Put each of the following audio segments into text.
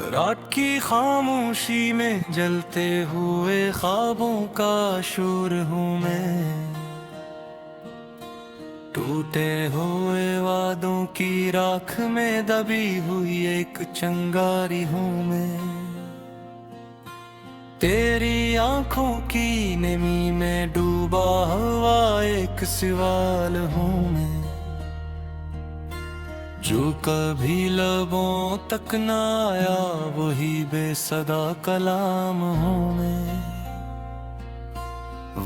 रात की खामोशी में जलते हुए ख्वाबों का शोर हूँ मैं। टूटे हुए वादों की राख में दबी हुई एक चिंगारी हूँ मैं। तेरी आंखों की नमी में डूबा हुआ एक सवाल हूँ मैं, जो कभी लबों तक न आया वही बेसदा कलाम हूँ मैं।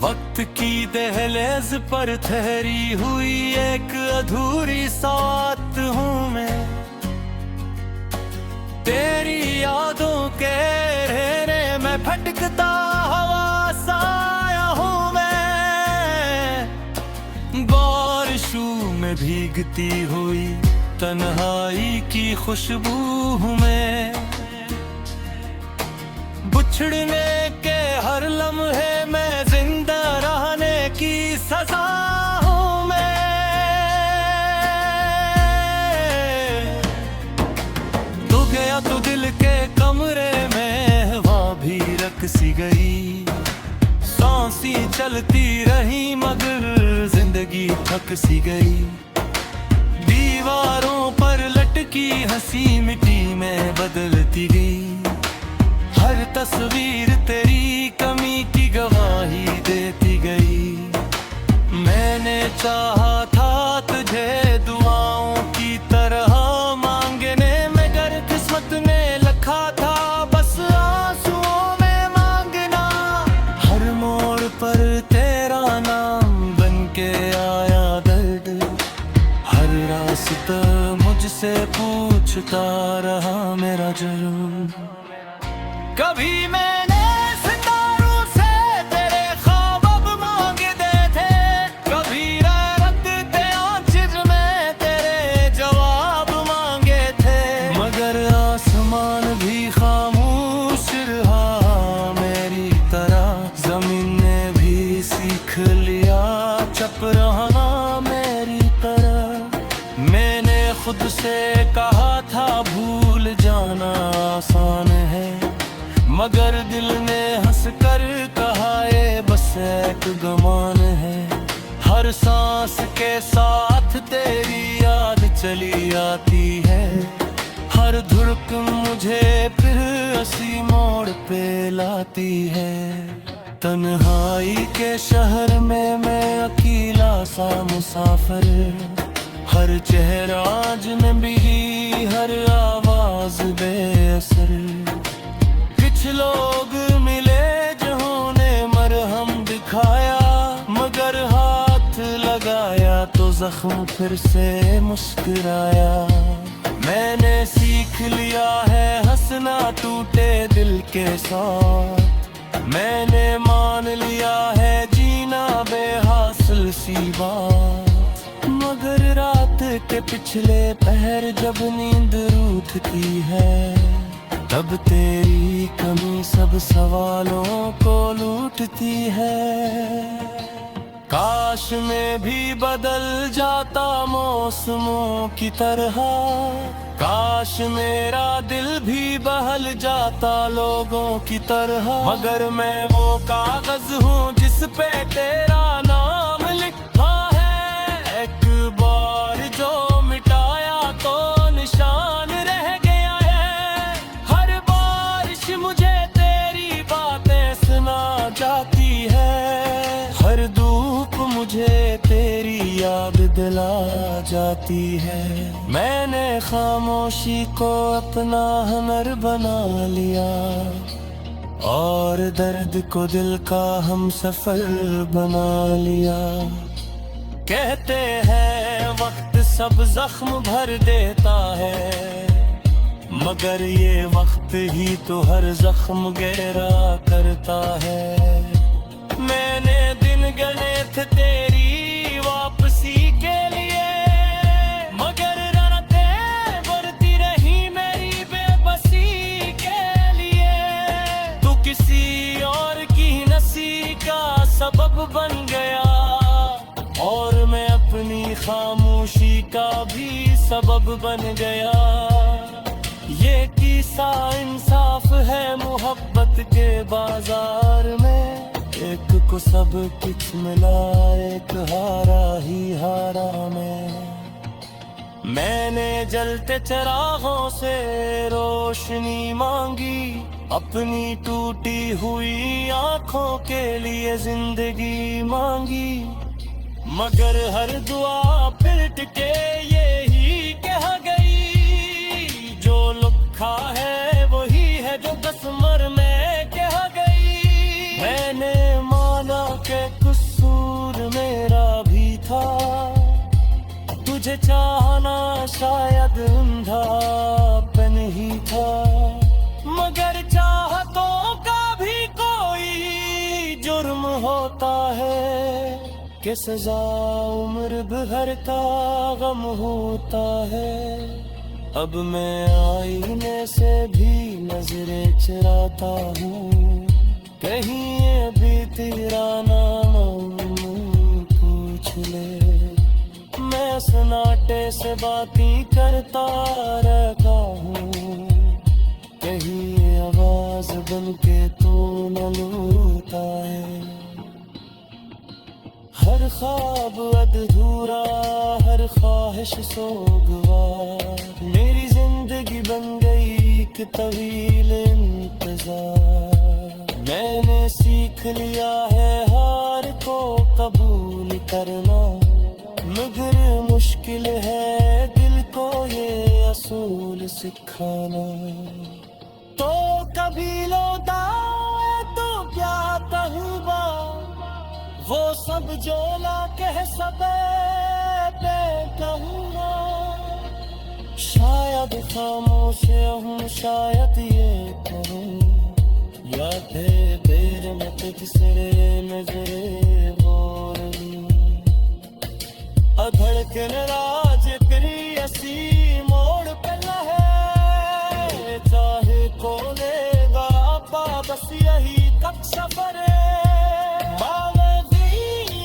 वक्त की दहलीज पर ठहरी हुई एक अधूरी सौगात हूँ मैं। तेरी यादों के घेरे में भटकता हवा साया हूँ मैं। बारिशों में भीगती हुई तन्हाई की खुशबू हूँ मैं। बिछड़ने के हर लम्हे में जिंदा रहने की सजा हूँ मैं। तू गया तो दिल के कमरे में हवा भी रक सी गई। सांसें चलती रही मगर जिंदगी थक सी गई। दीवारों पर लटकी हंसी मिट्टी में बदलती गई। हर तस्वीर तेरी कमी की गवाही देती गई। मैंने चाहा था तुझे दुआओं की तरह मांगने में, गर किस्मत ने लिखा था बस आंसुओं में मांगना। हर मोड़ पर तेरा नाम बन के आया दर्द। हर रास्ता मुझसे पूछता रहा मेरा जरूर। कभी मैंने सितारों से तेरे ख्वाब अब मांगते थे, कभी रखते आंचल में तेरे जवाब मांगे थे। मगर आसमान भी खामोश रहा मेरी तरह। जमीन ने भी सीख लिया चुप रहना मेरी तरह। मैंने खुद से कहा था भूल जाना आसान है, मगर दिल ने हंस कर कहा ये बस एक गुमान है। हर सांस के साथ तेरी याद चली आती है। हर धड़कन मुझे फिर उसी मोड़ पे लाती है। तन्हाई के शहर में मैं अकेला सा मुसाफिर। हर चेहरा अजनबी, हर आवाज बेअसर। कुछ लोग मिले जिन्होंने मरहम दिखाया, मगर हाथ लगाया तो जख्म फिर से मुस्कुराया। मैंने सीख लिया है हंसना टूटे दिल के साथ। मैंने मान लिया है जीना बेहासिल सी बात। मगर रात के पिछले पहर जब नींद रूठती है, तब तेरी कमी सब सवालों को लूटती है। काश मैं भी बदल जाता मौसमों की तरह। काश मेरा दिल भी बहल जाता लोगों की तरह। मगर मैं वो कागज हूँ जिस पे तेरा नाम लिखा है। एक बार जो मिटाया तो निशान रह गया है। हर बारिश मुझे तेरी बातें सुना जाती है। हर धूप मुझे तेरी याद दिला जाती है। मैंने खामोशी को अपना हुनर बना लिया, और दर्द को दिल का हम सफर बना लिया। कहते हैं वक्त सब जख्म भर देता है, मगर ये वक्त ही तो हर जख्म गहरा करता है। मैंने दिन गने थे तेरी वापसी के लिए, मगर रातें बढ़ती रही मेरी बेबसी के लिए। तू किसी और की नसी का सबब बन गया, और मैं अपनी खामोशी का भी सबब बन गया। ये किस्सा इंसाफ है मोहब्बत के बाजार में। एक को सब कुछ मिला, एक हारा ही हारा में। मैंने जलते चिरागों से रोशनी मांगी, अपनी टूटी हुई आंखों के लिए जिंदगी मांगी। मगर हर दुआ फिर के यही कह गई, जो लिखा है वही है जो कस्मर में कह गई। मैंने माना के कसूर मेरा भी था, तुझे चाहना शायद अंधापन ही था। मगर चाहतों का भी कोई जुर्म होता है कि सजा उम्र भर का गम होता है। अब मैं आईने से भी नजरें चुराता हूँ, कहीं ये भी तेरा नाम पूछ ले। मैं सन्नाटे से बातें करता रहता हूँ, कहीं ये आवाज बन के तो न लूटा है। हर ख्वाब अधूरा, हर ख्वाहिश सोगवार, मेरी जिंदगी बन गई एक तवील इंतजार। मैंने सीख लिया है हार को कबूल करना, मगर मुश्किल है दिल को ये असूल सिखाना। तो कभी लौटा तो क्या कहूँगा, वो सब जो ला कह सबे पे कहूँगा। शायद खामोश हूँ, शायद ये करूँ, या फिर देर में तुझसे नजरे बोल धड़कन राज करी असी मोड़ पे है। चाहे को लेगा पा बस यही तक सफर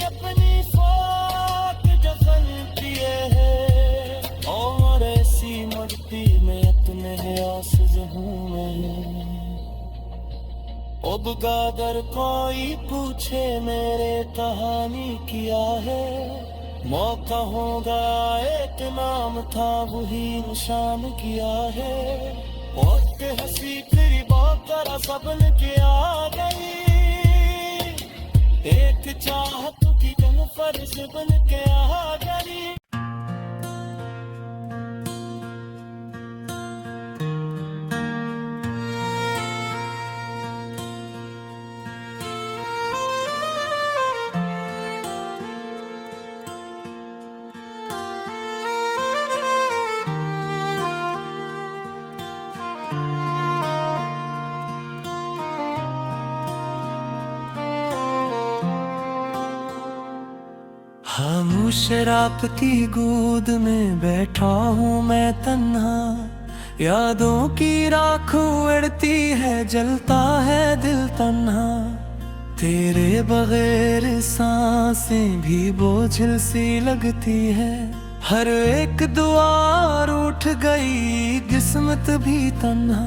अपनी फाक जफन किए है। और ऐसी मट्टी में इतने आस जहूं में, अब गादर कोई पूछे मेरे कहानी किया है। मौका होगा एक नाम था वही निशान किया है। और के हंसी तेरी बात करा सबन के आ गई, एक चाहत की जन फर्ज बन के आ गई। खामोश शराब की गोद में बैठा हूँ मैं तन्हा, यादों की राख उड़ती है, जलता है दिल तन्हा। तेरे बगैर सांसें भी बोझिल सी लगती है, हर एक दुआ रूठ गई किस्मत भी तन्हा।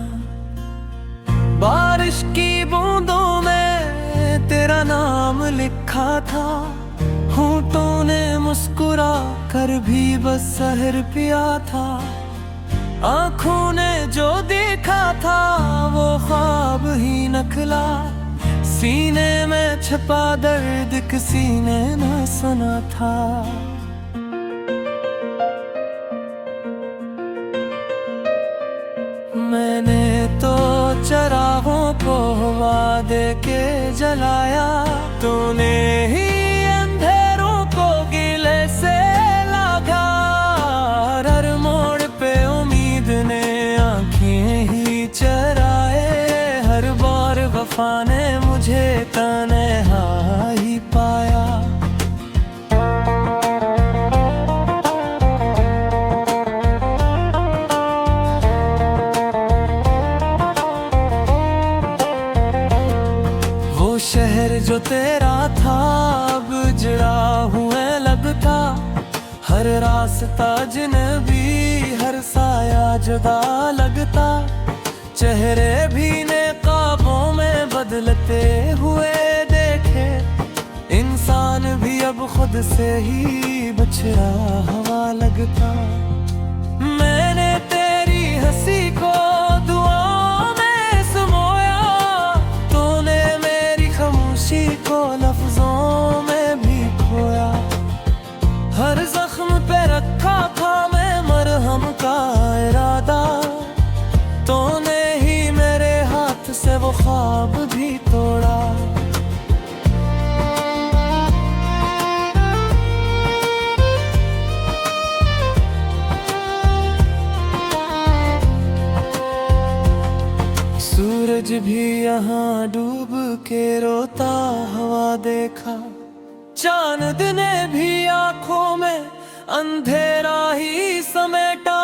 बारिश की बूंदों में तेरा नाम लिखा था, होठों ने मुस्कुरा कर भी बस सहर पिया था। आँखों ने जो देखा था वो ख्वाब ही नकला, सीने में छपा दर्द किसी ने न सुना था। मैंने तो चरागों को वादे के जलाया, तूने ही वफा ने मुझे तन्हा ही पाया। वो शहर जो तेरा था अब उजड़ा हुआ लगता, हर हर रास्ता अजनबी, हर साया जुदा लगता। चेहरे भी नेकाबों में बदलते हुए देखे, इंसान भी अब खुद से ही बछड़ा हवा लगता। मैंने तेरी हंसी को दुआओं में समोया, तूने मेरी खामोशी को लफ्जों में भी खोया। हर जख्म पे रखा था मैं मरहम का इरादा, तूने ही मेरे हाथ से वो ख्वाब भी तोड़ा। सूरज भी यहाँ डूब के रोता हुआ देखा, चांद ने भी आंखों में अंधेरा ही समेटा।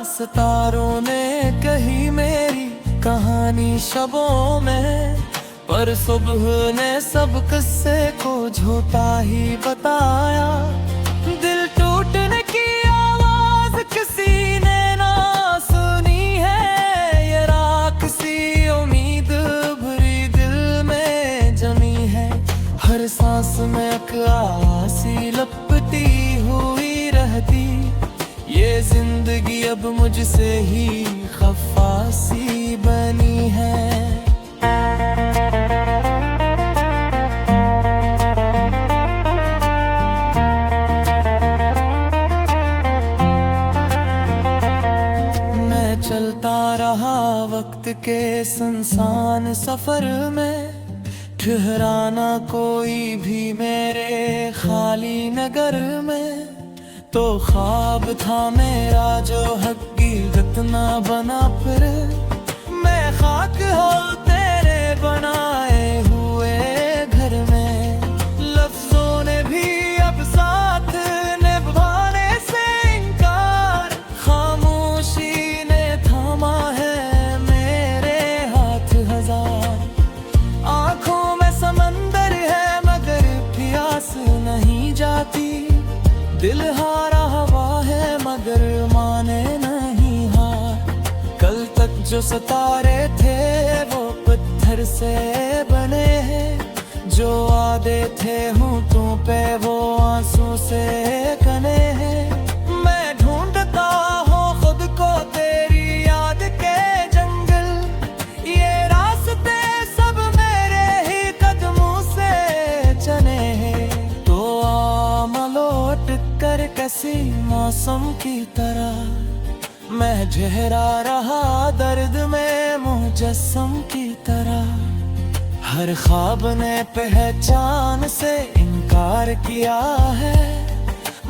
सितारों ने कही मेरी कहानी शबों में, पर सुबह ने सब किस्से को झूठा ही बताया। दिल टूटने की आवाज किसी ने ना सुनी है, ये राख सी उम्मीद भरी दिल में जमी है। हर सांस में आसी लपटी हुई रहती, ये जिंदगी अब मुझसे ही खफासी बनी है। मैं चलता रहा वक्त के सुनसान सफर में, ठहराना कोई भी मेरे खाली नगर में। तो ख्वाब था मेरा जो हकीकत ना बना, फिर मैं खाक हो तेरे बनाए हुए घर में। लफ्जों ने भी अब साथ निभाने से इनकार, खामोशी ने थामा है मेरे हाथ हजार। आंखों में समंदर है मगर प्यास नहीं जाती, दिल हारा हवा है मगर माने नहीं हार। कल तक जो सितारे थे वो पत्थर से बने हैं, जो वादे थे होंठों पे वो आंसू से कने हैं। मैं ढूंढता हूँ खुद को तेरी याद के जंगल, ये रास्ते सब मेरे ही कदमों से चले हैं। तो आ लौट कर कैसी मौसम की तरह, मैं झेरा रहा दर्द में मुजस्सम की तरह। हर ख्वाब ने पहचान से इनकार किया है,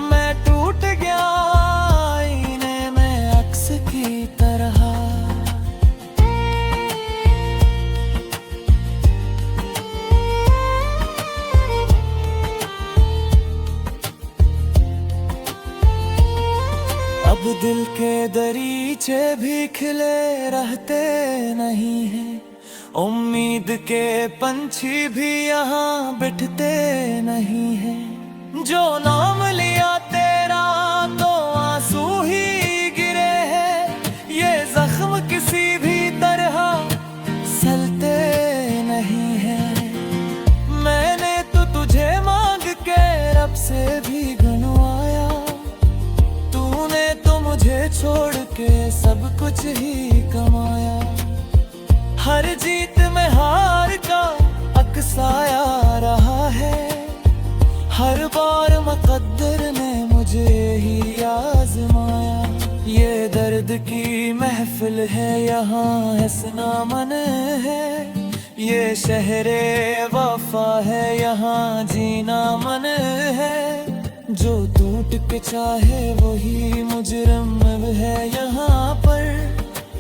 मैं टूट गया आईने में अक्स की तरह। अब दिल के दरीचे भी खिले रहते नहीं हैं, उम्मीद के पंछी भी यहाँ बिठते नहीं हैं। जो नाम लिया तेरा तो आंसू ही गिरे हैं, ये जख्म किसी भी तरह सलते नहीं हैं। मैंने तो तुझे मांग के रब से भी गनवाया, मुझे छोड़ के सब कुछ ही कमाया। हर जीत में हार का अक्साया रहा है, हर बार मुकद्दर ने मुझे ही आजमाया। ये दर्द की महफिल है यहाँ हंसना मन है, ये शहरे वफा है यहाँ जीना मन है। जो टूट के चाहे वही मुजरम है यहाँ पर,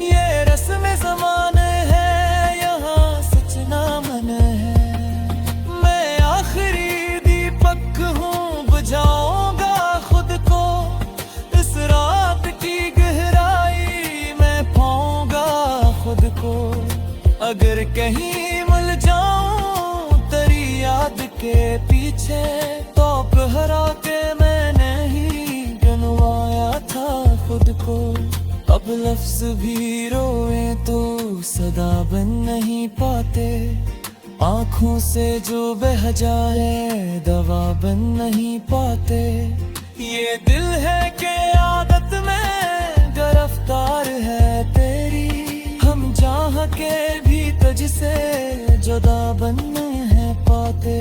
ये रस्म ज़माने है यहाँ सच ना मन है। मैं आखिरी दीपक हूँ बुझाऊंगा खुद को, इस रात की गहराई में पाऊंगा खुद को। अगर कहीं मिल जाऊं तेरी याद के पीछे, तो गहरा के मैं नहीं लफ्ज भी रोए तो सदा बन नहीं पाते, आँखों से जो बह जाए दवा बन नहीं पाते। ये दिल है कि आदत में गिरफ्तार है तेरी, हम जहाँ के भी तुझसे जुदा बन नहीं पाते।